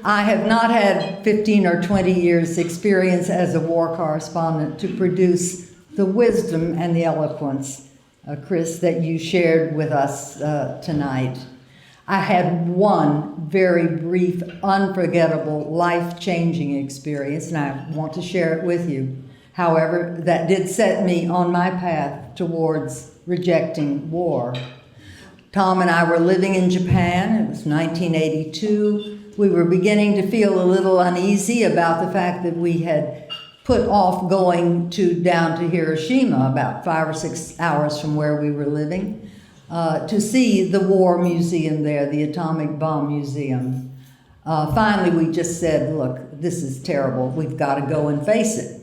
I have not had 15 or 20 years experience as a war correspondent to produce the wisdom and the eloquence, Chris, that you shared with us tonight. I had one very brief, unforgettable, life-changing experience, and I want to share it with you. However, that did set me on my path towards rejecting war. Tom and I were living in Japan. It was 1982. We were beginning to feel a little uneasy about the fact that we had put off going down to Hiroshima, about 5 or 6 hours from where we were living, to see the war museum there, the atomic bomb museum. Finally, we just said, look, this is terrible. We've got to go and face it.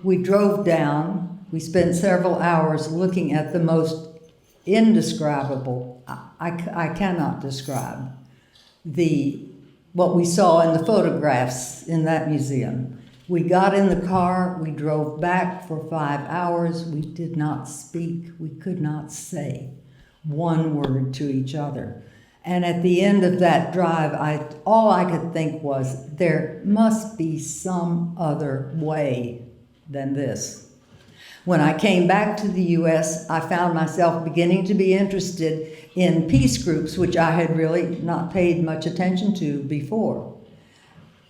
We drove down. We spent several hours looking at the most indescribable, I cannot describe, what we saw in the photographs in that museum. We got in the car, we drove back for 5 hours. We did not speak. We could not say one word to each other. And at the end of that drive, all I could think was, there must be some other way than this. When I came back to the U.S., I found myself beginning to be interested in peace groups, which I had really not paid much attention to before.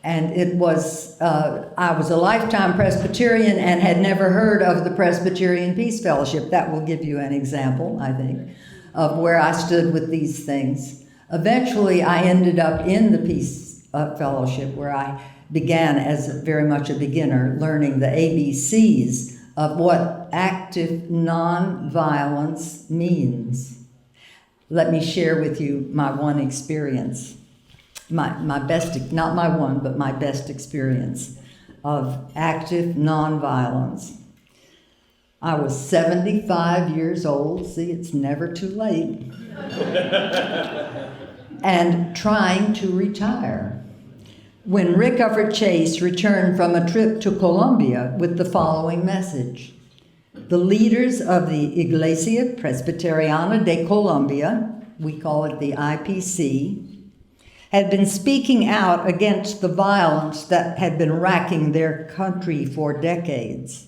And it was, I was a lifetime Presbyterian and had never heard of the Presbyterian Peace Fellowship. That will give you an example, I think, of where I stood with these things. Eventually, I ended up in the Peace Fellowship, where I began as very much a beginner, learning the ABCs of what active nonviolence means. Let me share with you my one experience, my best, not my one, but my best experience of active nonviolence. I was 75 years old, see, it's never too late, and trying to retire, when Rick Ufford Chase returned from a trip to Colombia with the following message. The leaders of the Iglesia Presbiteriana de Colombia, we call it the IPC, had been speaking out against the violence that had been racking their country for decades.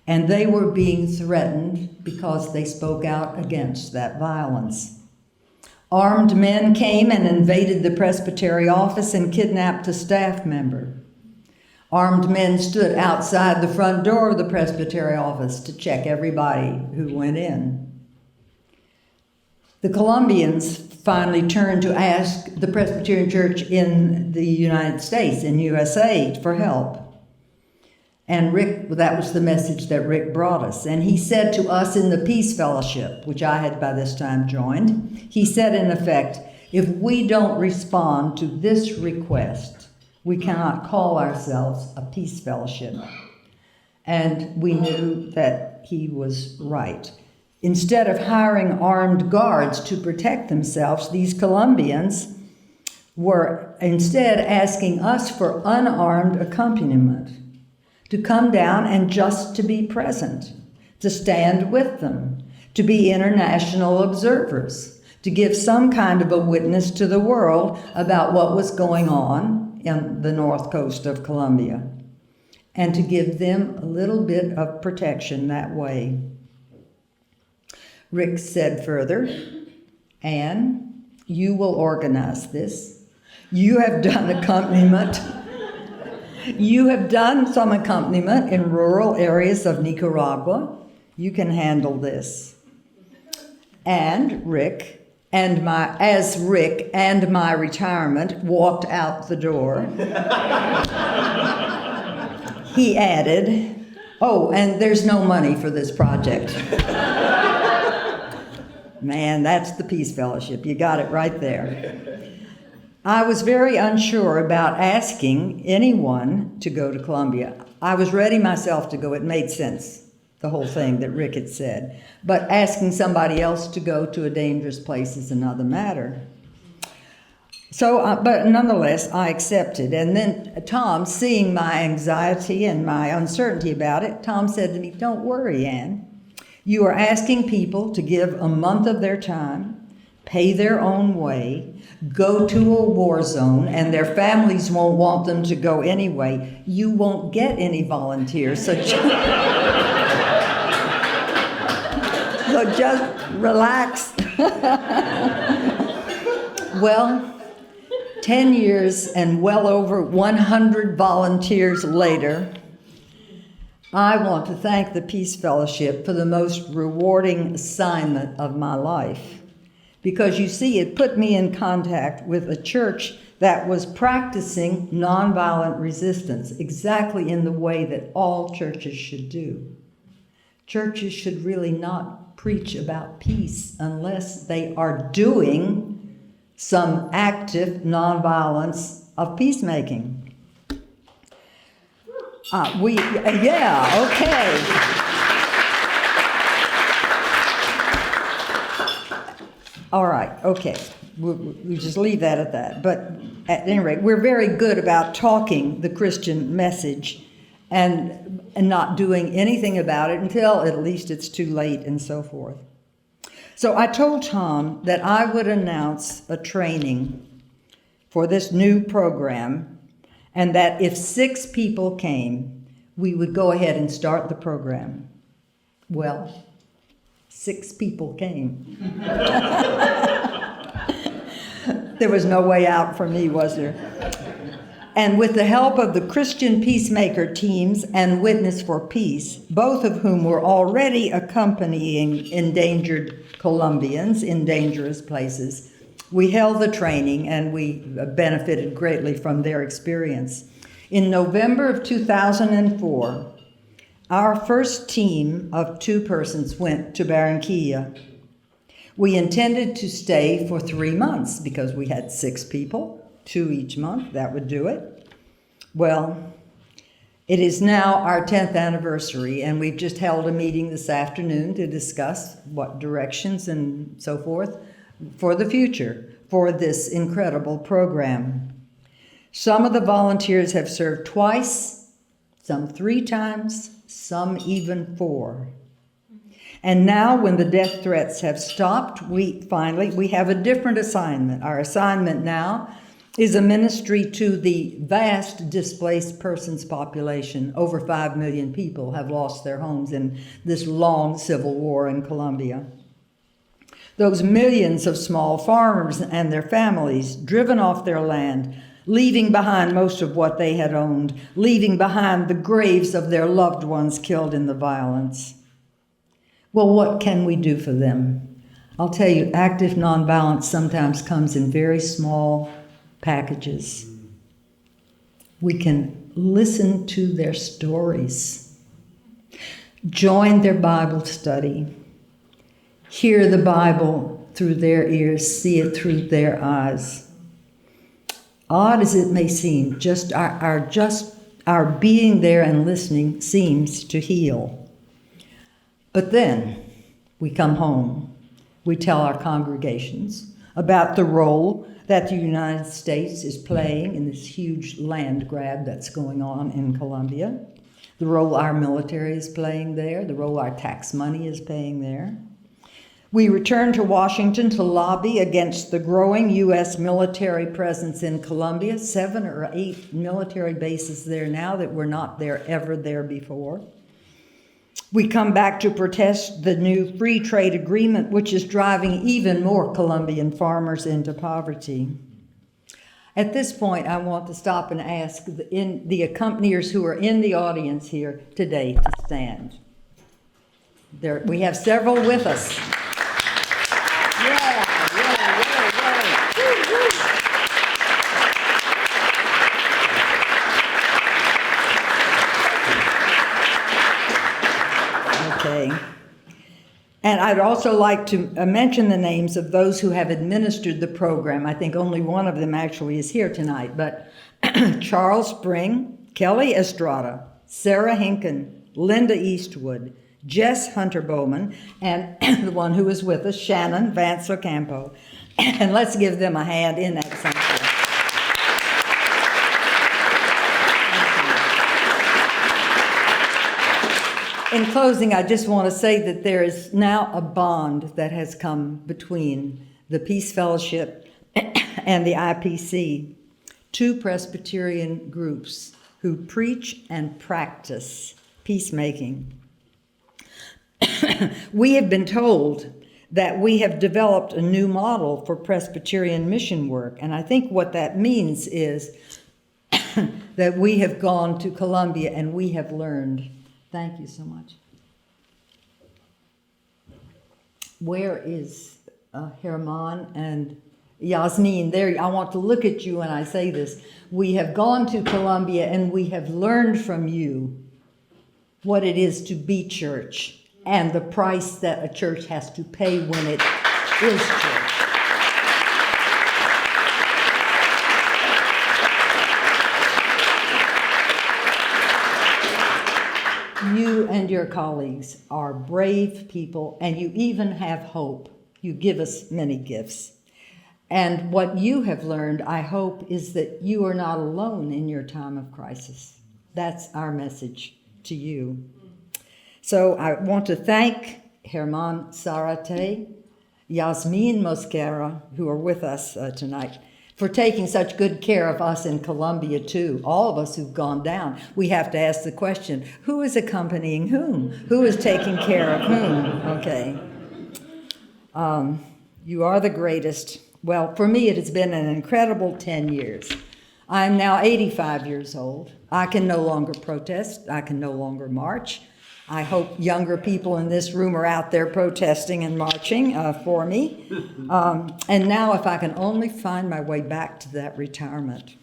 And they were being threatened because they spoke out against that violence. Armed men came and invaded the presbytery office and kidnapped a staff member. Armed men stood outside the front door of the presbytery office to check everybody who went in. The Colombians finally turned to ask the Presbyterian Church in the United States, in USA, for help. And Rick, that was the message that Rick brought us. And he said to us in the Peace Fellowship, which I had by this time joined, he said in effect, if we don't respond to this request, we cannot call ourselves a Peace Fellowship. And we knew that he was right. Instead of hiring armed guards to protect themselves, these Colombians were instead asking us for unarmed accompaniment, to come down and just to be present, to stand with them, to be international observers, to give some kind of a witness to the world about what was going on in the north coast of Colombia, and to give them a little bit of protection that way. Rick said further, Anne, you will organize this. You have done accompaniment. You have done some accompaniment in rural areas of Nicaragua. You can handle this. And Rick and my retirement walked out the door, he added, oh, and there's no money for this project. Man, that's the Peace Fellowship. You got it right there. I was very unsure about asking anyone to go to Colombia. I was ready myself to go. It made sense, the whole thing that Rick had said. But asking somebody else to go to a dangerous place is another matter. So, but nonetheless, I accepted. And then Tom, seeing my anxiety and my uncertainty about it, Tom said to me, don't worry, Anne. You are asking people to give a month of their time pay their own way, go to a war zone, and their families won't want them to go anyway, you won't get any volunteers. So just relax. Well, 10 years and well over 100 volunteers later, I want to thank the Peace Fellowship for the most rewarding assignment of my life. Because you see, it put me in contact with a church that was practicing nonviolent resistance, exactly in the way that all churches should do. Churches should really not preach about peace unless they are doing some active nonviolence of peacemaking. Okay. All right, okay. We just leave that at that. But at any rate, we're very good about talking the Christian message and not doing anything about it until at least it's too late and so forth. So I told Tom that I would announce a training for this new program, and that if 6 people came, we would go ahead and start the program. Well, 6 people came. There was no way out for me, was there? And with the help of the Christian peacemaker teams and Witness for Peace, both of whom were already accompanying endangered Colombians in dangerous places, we held the training and we benefited greatly from their experience. In November of 2004, our first team of 2 persons went to Barranquilla. We intended to stay for 3 months because we had 6 people, 2 each month. That would do it. Well, it is now our 10th anniversary, and we've just held a meeting this afternoon to discuss what directions and so forth for the future for this incredible program. Some of the volunteers have served twice, some 3 times, some even 4. And now when the death threats have stopped, we have a different assignment. Our assignment now is a ministry to the vast displaced persons population. Over 5 million people have lost their homes in this long civil war in Colombia. Those millions of small farmers and their families driven off their land, leaving behind most of what they had owned, leaving behind the graves of their loved ones killed in the violence. Well, what can we do for them? I'll tell you, active nonviolence sometimes comes in very small packages. We can listen to their stories, join their Bible study, hear the Bible through their ears, see it through their eyes. Odd as it may seem, just our being there and listening seems to heal. But then we come home. We tell our congregations about the role that the United States is playing in this huge land grab that's going on in Colombia, the role our military is playing there, the role our tax money is paying there. We return to Washington to lobby against the growing U.S. military presence in Colombia, 7 or 8 military bases there now that were not ever there before. We come back to protest the new free trade agreement, which is driving even more Colombian farmers into poverty. At this point, I want to stop and ask the accompaniers who are in the audience here today to stand. We have several with us. Okay. And I'd also like to mention the names of those who have administered the program. I think only one of them actually is here tonight, but Charles Spring, Kelly Estrada, Sarah Hinken, Linda Eastwood, Jess Hunter Bowman, and the one who is with us, Shannon Vance Ocampo. And let's give them a hand in that sanctuary. In closing, I just want to say that there is now a bond that has come between the Peace Fellowship, and the IPC, two Presbyterian groups who preach and practice peacemaking. We have been told that we have developed a new model for Presbyterian mission work, and I think what that means is that we have gone to Colombia and we have learned. Thank you so much. Where is Herman and Yasmin? There, I want to look at you when I say this. We have gone to Colombia and we have learned from you what it is to be church and the price that a church has to pay when it is church. You and your colleagues are brave people, and you even have hope. You give us many gifts. And what you have learned, I hope, is that you are not alone in your time of crisis. That's our message to you. So I want to thank Herman Zarate, Yasmin Mosquera, who are with us tonight, for taking such good care of us in Colombia, too. All of us who've gone down, we have to ask the question, who is accompanying whom? Who is taking care of whom? Okay. You are the greatest. Well, for me, it has been an incredible 10 years. I'm now 85 years old. I can no longer protest. I can no longer march. I hope younger people in this room are out there protesting and marching for me. And now if I can only find my way back to that retirement.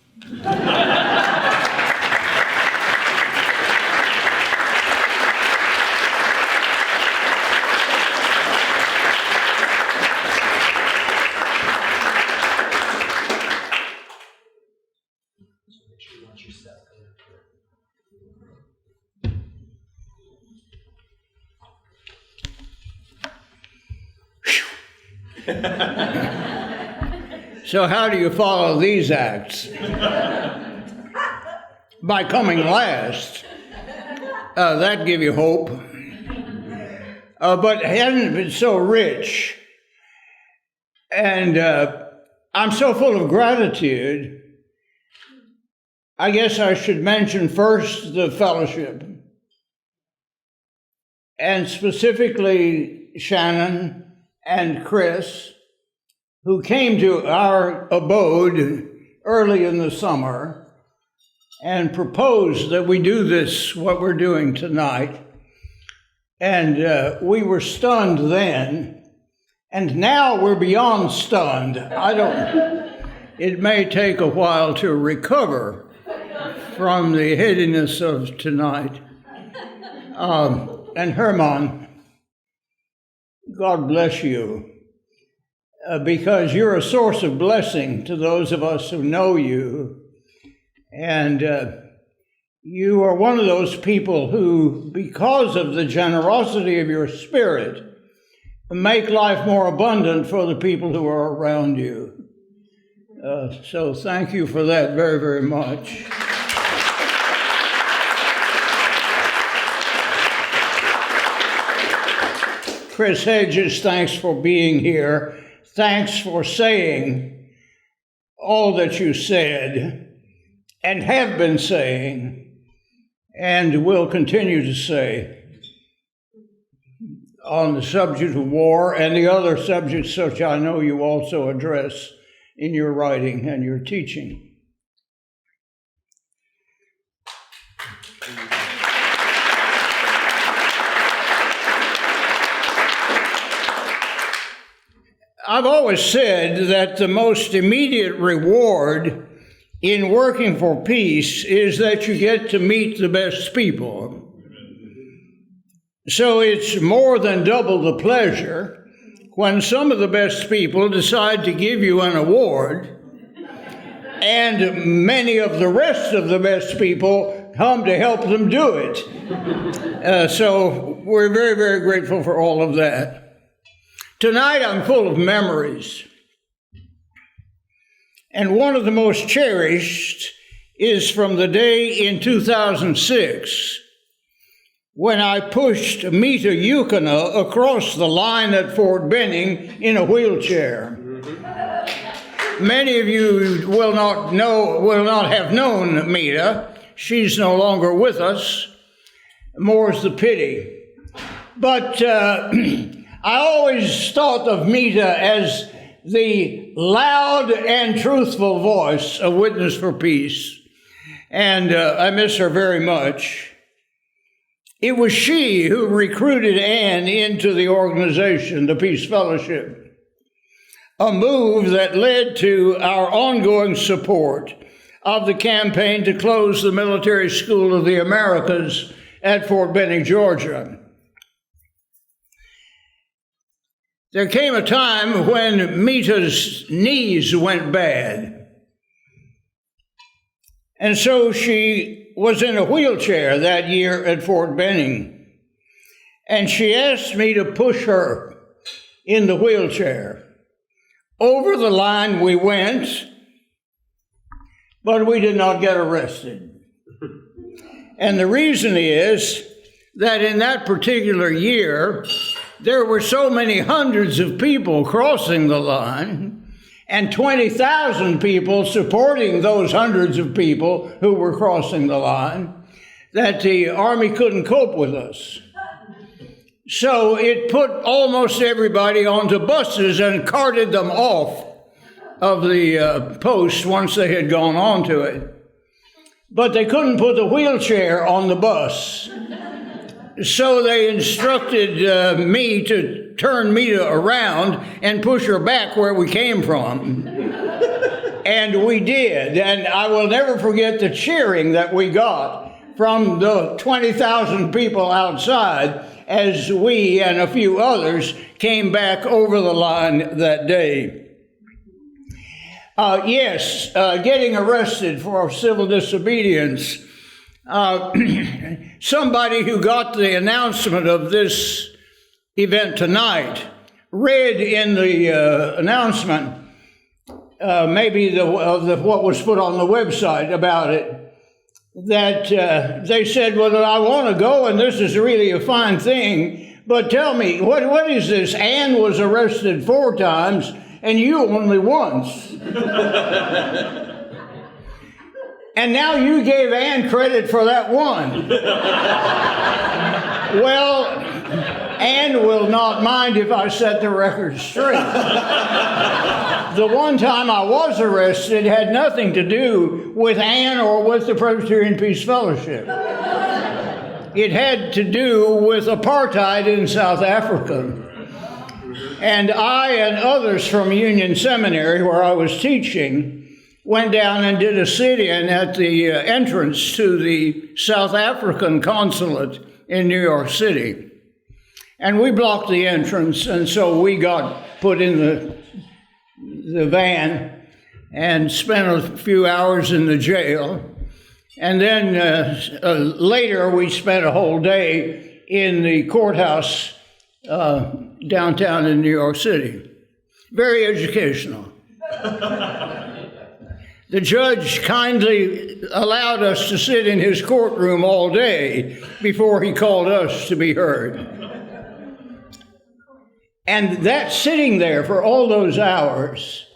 So how do you follow these acts? By coming last. That'd give you hope. But it hasn't been so rich. And I'm so full of gratitude. I guess I should mention first the fellowship. And specifically Shannon and Chris, who came to our abode early in the summer and proposed that we do this, what we're doing tonight. And we were stunned then, and now we're beyond stunned. It may take a while to recover from the headiness of tonight. And Herman, God bless you. Because you're a source of blessing to those of us who know you. And you are one of those people who, because of the generosity of your spirit, make life more abundant for the people who are around you. So thank you for that very, very much. Chris Hedges, thanks for being here. Thanks for saying all that you said and have been saying and will continue to say on the subject of war and the other subjects which I know you also address in your writing and your teaching. I've always said that the most immediate reward in working for peace is that you get to meet the best people. So it's more than double the pleasure when some of the best people decide to give you an award, and many of the rest of the best people come to help them do it. So we're very, very grateful for all of that. Tonight I'm full of memories, and one of the most cherished is from the day in 2006 when I pushed Mita Yukina across the line at Fort Benning in a wheelchair. Many of you will not have known Mita. She's no longer with us. More's the pity. But I always thought of Mita as the loud and truthful voice of Witness for Peace. And I miss her very much. It was she who recruited Ann into the organization, the Peace Fellowship, a move that led to our ongoing support of the campaign to close the Military School of the Americas at Fort Benning, Georgia. There came a time when Mita's knees went bad, and so she was in a wheelchair that year at Fort Benning, and she asked me to push her in the wheelchair. Over the line we went, but we did not get arrested. And the reason is that in that particular year, there were so many hundreds of people crossing the line and 20,000 people supporting those hundreds of people who were crossing the line that the Army couldn't cope with us. So it put almost everybody onto buses and carted them off of the post once they had gone onto it. But they couldn't put the wheelchair on the bus. So they instructed me to turn Mita around and push her back where we came from. And we did. And I will never forget the cheering that we got from the 20,000 people outside as we and a few others came back over the line that day. Getting arrested for civil disobedience. Somebody who got the announcement of this event tonight read in the announcement, maybe what was put on the website about it, that they said, well, I want to go, and this is really a fine thing, but tell me, what is this? Ann was arrested 4 times, and you only once. And now you gave Ann credit for that one. Well, Ann will not mind if I set the record straight. The one time I was arrested had nothing to do with Ann or with the Presbyterian Peace Fellowship. It had to do with apartheid in South Africa. And I and others from Union Seminary, where I was teaching, went down and did a sit-in at the entrance to the South African consulate in New York City. And we blocked the entrance, and so we got put in the van and spent a few hours in the jail. And then later we spent a whole day in the courthouse downtown in New York City. Very educational. The judge kindly allowed us to sit in his courtroom all day before he called us to be heard. And that sitting there for all those hours,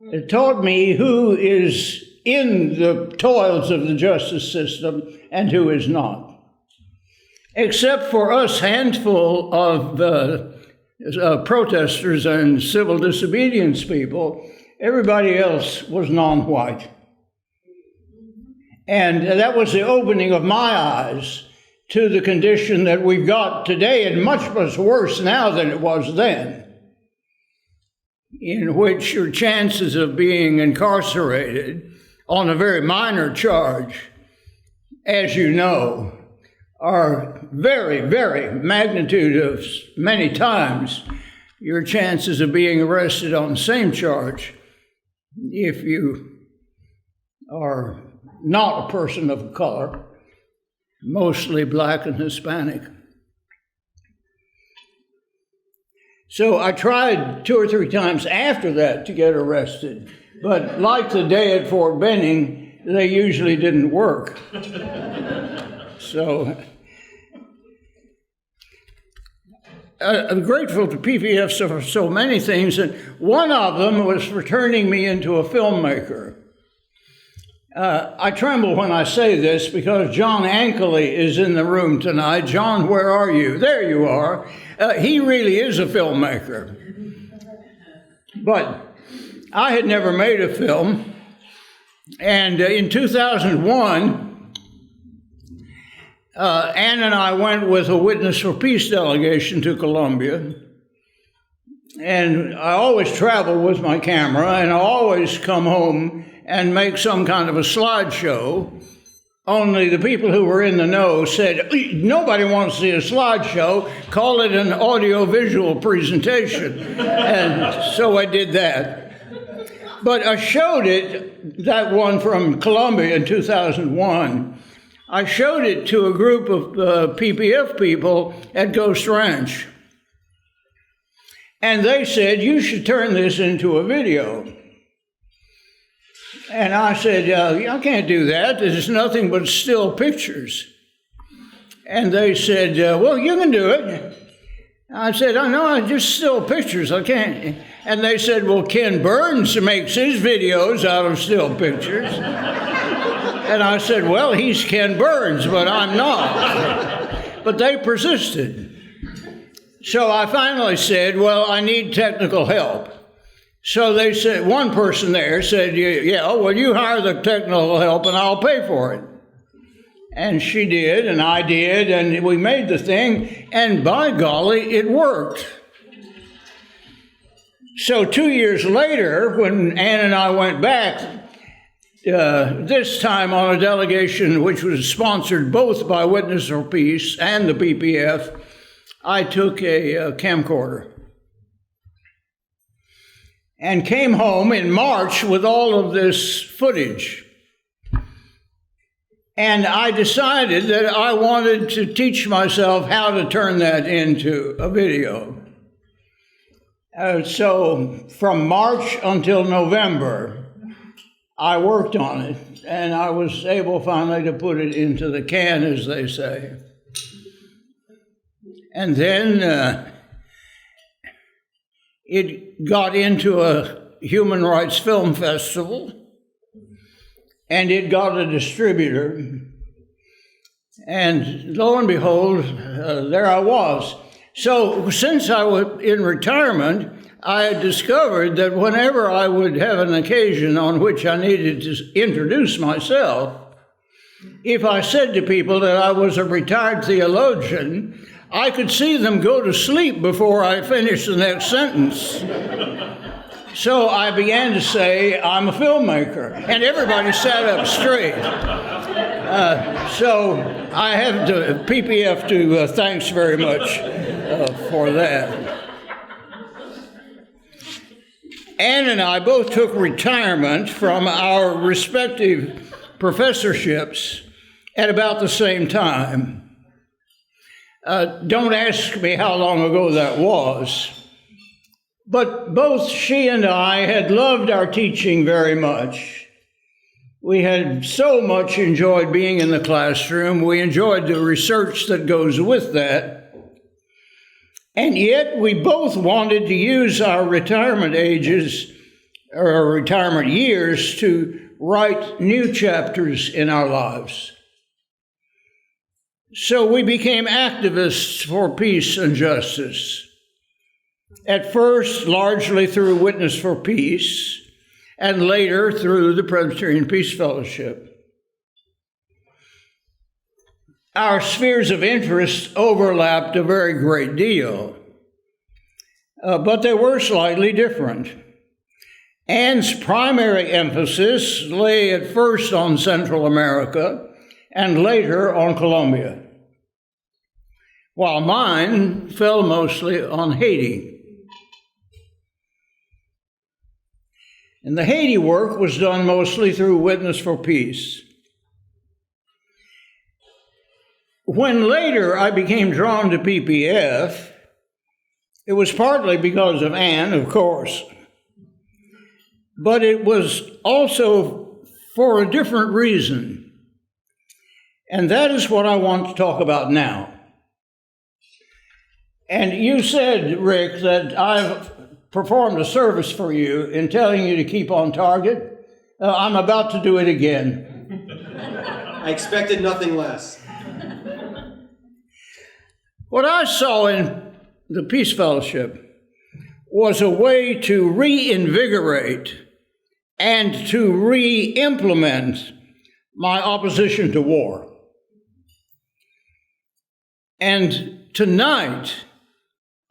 it taught me who is in the toils of the justice system and who is not. Except for us handful of protesters and civil disobedience people, everybody else was non-white. And that was the opening of my eyes to the condition that we've got today, and much worse now than it was then, in which your chances of being incarcerated on a very minor charge, as you know, are very, very magnitude of many times your chances of being arrested on the same charge if you are not a person of color, mostly black and Hispanic. So I tried 2 or 3 times after that to get arrested, but like the day at Fort Benning, they usually didn't work. So grateful to PPF for so many things, and one of them was for turning me into a filmmaker. I tremble when I say this because John Ankley is in the room tonight. John, where are you? There you are. He really is a filmmaker. But I had never made a film, and in 2001, Ann and I went with a Witness for Peace delegation to Colombia, and I always travel with my camera, and I always come home and make some kind of a slideshow. Only the people who were in the know said, nobody wants to see a slideshow, call it an audio-visual presentation. And so I did that. But I showed it, that one from Colombia in 2001, I showed it to a group of PPF people at Ghost Ranch. And they said, you should turn this into a video. And I said, I can't do that. There's nothing but still pictures. And they said, well, you can do it. I said, I know, I just still pictures, I can't. And they said, well, Ken Burns makes his videos out of still pictures. And I said, well, he's Ken Burns, but I'm not. But they persisted. So I finally said, well, I need technical help. So they said, one person there said, yeah, well, you hire the technical help and I'll pay for it. And she did, and I did, and we made the thing, and by golly, it worked. So 2 years later, when Ann and I went back, this time on a delegation which was sponsored both by Witness for Peace and the PPF, I took a camcorder and came home in March with all of this footage. And I decided that I wanted to teach myself how to turn that into a video. So from March until November, I worked on it, and I was able finally to put it into the can, as they say. And then it got into a human rights film festival, and it got a distributor. And lo and behold, there I was. So since I was in retirement, I had discovered that whenever I would have an occasion on which I needed to introduce myself, if I said to people that I was a retired theologian, I could see them go to sleep before I finished the next sentence. So I began to say, I'm a filmmaker, and everybody sat up straight. So I have to, PPF to thanks very much for that. Ann and I both took retirement from our respective professorships at about the same time. Don't ask me how long ago that was, but both she and I had loved our teaching very much. We had so much enjoyed being in the classroom. We enjoyed the research that goes with that. And yet we both wanted to use our retirement ages, or retirement years, to write new chapters in our lives. So we became activists for peace and justice. At first, largely through Witness for Peace, and later through the Presbyterian Peace Fellowship. Our spheres of interest overlapped a very great deal, but they were slightly different. Ann's primary emphasis lay at first on Central America and later on Colombia, while mine fell mostly on Haiti. And the Haiti work was done mostly through Witness for Peace. When later I became drawn to PPF, it was partly because of Ann, of course, but it was also for a different reason. And that is what I want to talk about now. And you said, Rick, that I've performed a service for you in telling you to keep on target. I'm about to do it again. I expected nothing less. What I saw in the Peace Fellowship was a way to reinvigorate and to re-implement my opposition to war. And tonight,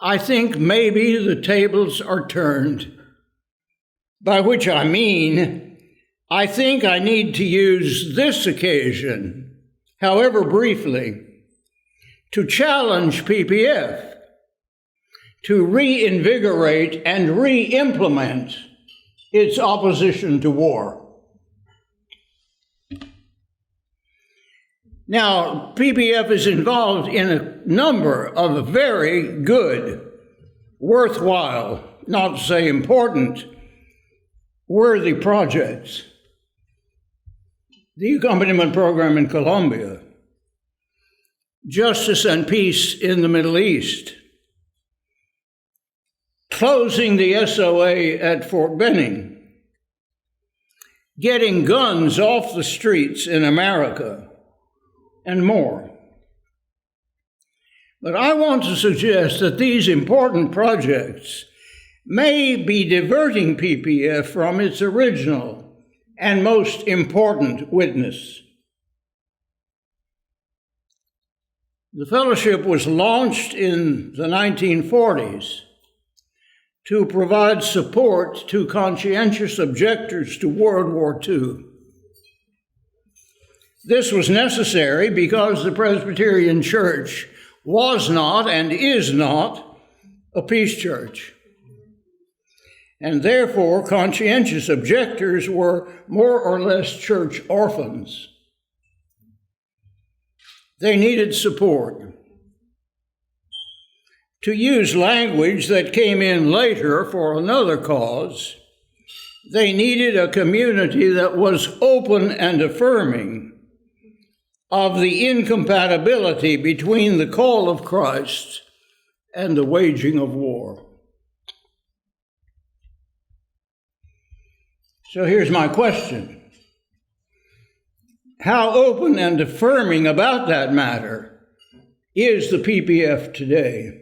I think maybe the tables are turned, by which I mean, I think I need to use this occasion, however briefly, to challenge PPF to reinvigorate and re-implement its opposition to war. Now, PPF is involved in a number of very good, worthwhile, not to say important, worthy projects. The Accompaniment program in Colombia, justice and peace in the Middle East, closing the SOA at Fort Benning, getting guns off the streets in America, and more. But I want to suggest that these important projects may be diverting PPF from its original and most important witness. The fellowship was launched in the 1940s to provide support to conscientious objectors to World War II. This was necessary because the Presbyterian Church was not and is not a peace church. And therefore, conscientious objectors were more or less church orphans. They needed support. To use language that came in later for another cause, they needed a community that was open and affirming of the incompatibility between the call of Christ and the waging of war. So here's my question. How open and affirming about that matter is the PPF today?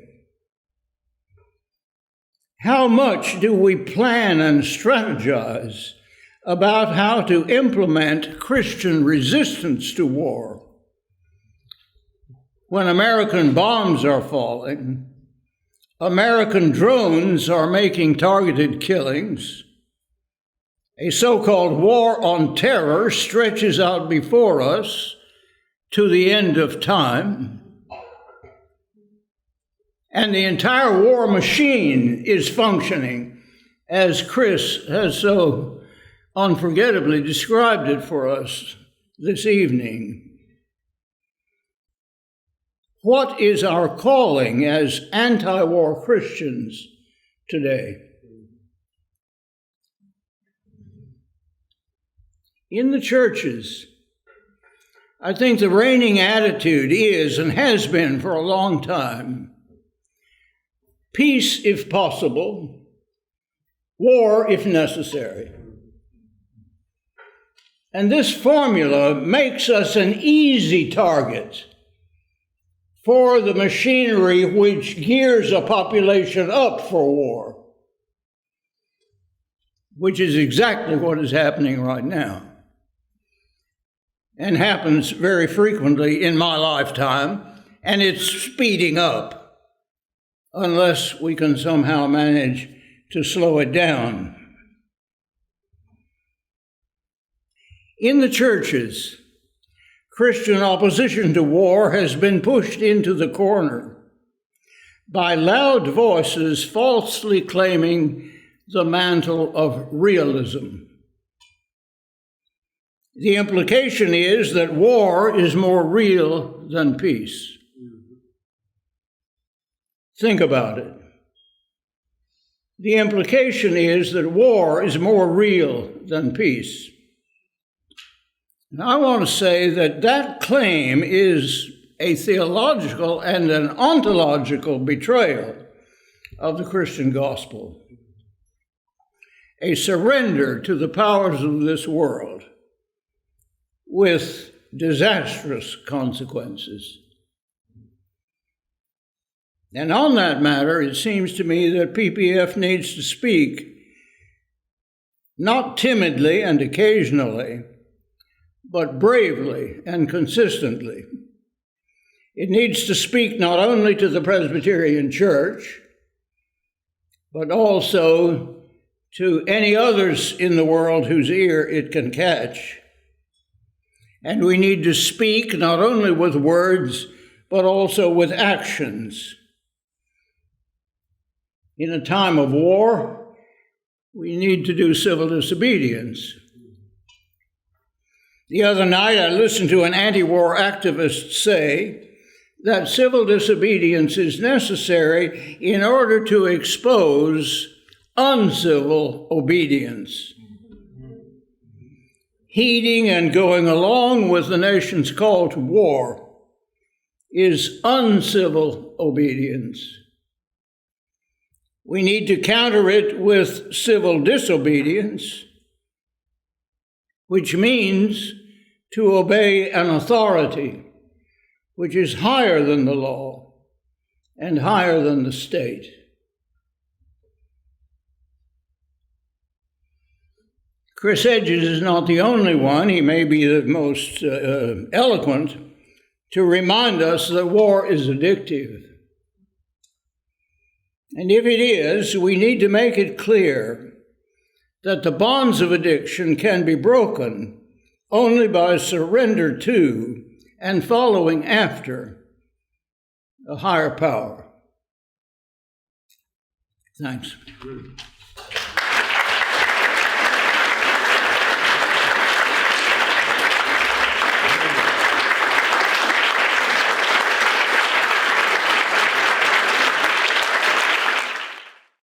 How much do we plan and strategize about how to implement Christian resistance to war when American bombs are falling, American drones are making targeted killings, a so-called war on terror stretches out before us to the end of time, and the entire war machine is functioning as Chris has so unforgettably described it for us this evening. What is our calling as anti-war Christians today? In the churches, I think the reigning attitude is, and has been for a long time, peace if possible, war if necessary. And this formula makes us an easy target for the machinery which gears a population up for war, which is exactly what is happening right now, and happens very frequently in my lifetime, and it's speeding up unless we can somehow manage to slow it down. In the churches, Christian opposition to war has been pushed into the corner by loud voices falsely claiming the mantle of realism. The implication is that war is more real than peace. Think about it. The implication is that war is more real than peace. And I want to say that that claim is a theological and an ontological betrayal of the Christian gospel, a surrender to the powers of this world with disastrous consequences. And on that matter, it seems to me that PPF needs to speak not timidly and occasionally, but bravely and consistently. It needs to speak not only to the Presbyterian Church, but also to any others in the world whose ear it can catch. And we need to speak not only with words, but also with actions. In a time of war, we need to do civil disobedience. The other night, I listened to an anti-war activist say that civil disobedience is necessary in order to expose uncivil obedience. Heeding and going along with the nation's call to war is uncivil obedience. We need to counter it with civil disobedience, which means to obey an authority which is higher than the law and higher than the state. Chris Hedges is not the only one, he may be the most eloquent, to remind us that war is addictive. And if it is, we need to make it clear that the bonds of addiction can be broken only by surrender to and following after a higher power. Thanks.